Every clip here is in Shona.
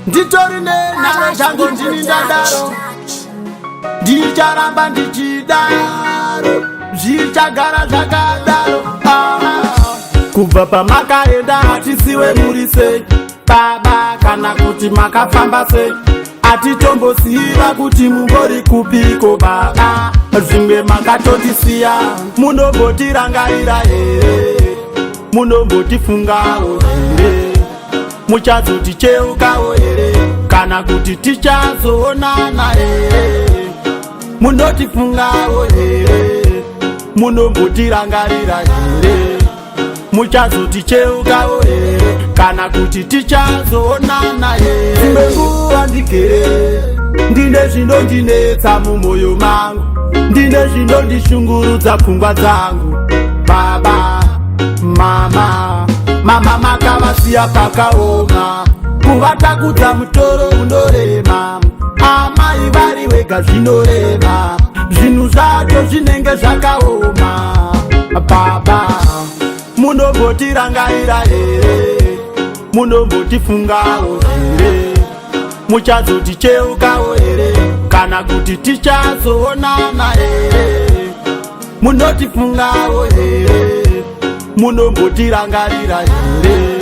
nditori nenhare zvangu ndini ndadaro, ndicharamba ndichidaro, zvichagara zvakadaro. Kubva pamakaenda hatisiwe muri sei baba, kana kuti makafamba sei, atitombosiva kuti mumbori kupiko baba. Zvimwe makatotisiya, munombotirangarira here, munombotifungawo here, muchazoticheukawo here, kana kuti tichazoonana here, munotifungawo here, munombotirangarira here, muchazoticheukawo here, kana kuti tichazoonana here. Dzimwe nguva ndigere ndine zvinondinetsa mumwoyo mangu, ndine zvinondishungurudza pfungwa dzangu baba. Mama makavasiya pakaoma, kuvatakudza mutoro unorema, amai vari wega zvinorema, zvinhu zvacho zvinenge zvakaoma baba. Munombotirangarira here, munombotifungawo here, muchazoticheukawo here, kana kuti tichazoonana here, munotifungawo here, munombotirangarira here,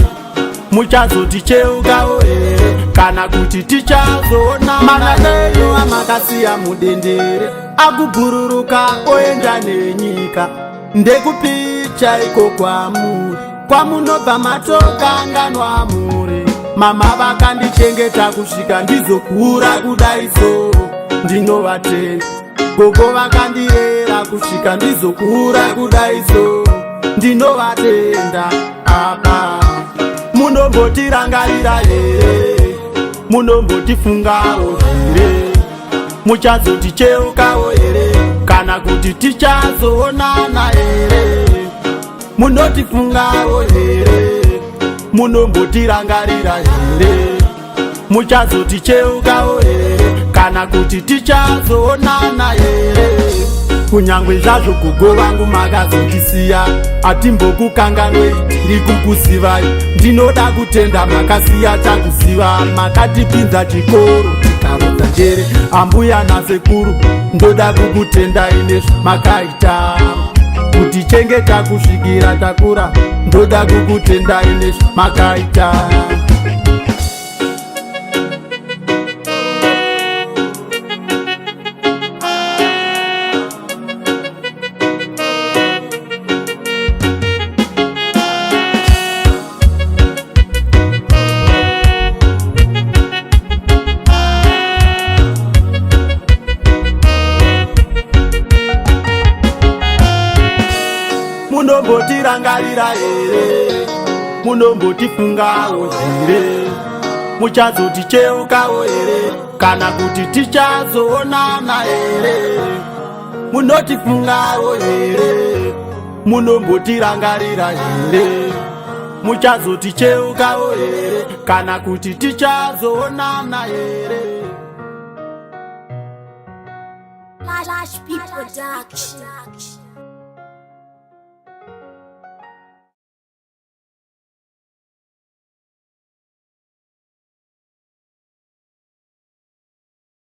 muchazoticheukawo here, kana kuti tichazoonana. Mananenyu amakasiya mudendere, akubhururuka oenda nenyika, ndekupicha iko kwamuri, kwamunobva matokanganwa muri. Mama vakandichengeta kusvika ndizokura kudai so, ndinovatenda. Gogo vakandirera kusvika ndizokura kudai so, ndinovatenda apa. Munombotirangarira here, munombotifungawo here, muchazoticheukawo here, kana kuti tichazoonana here, munotifungawo here, munombotirangarira here, muchazoticheukawo here, kana kuti tichazoonana here. Kunyangwe zvazvo gogo vangu makazotisiya, hatimbokukanganwei ndiri kukuzivai, ndinoda kutenda makasiya takuziva, makatipinza chikoro tikarodza njere. Ambuya nasekuru ndoda kukutendai nezvamakaita, kutichengeta kusvikira takura, ndoda kukutendai nezvamakaita. Munombotirangarira here, munombotifungawo here, muchazoticheukawo here, kana kuti tichazoonana here, munotifungawo here, munombotirangarira here, muchazoticheukawo here, kana kuti tichazoonana here. Lash P Production.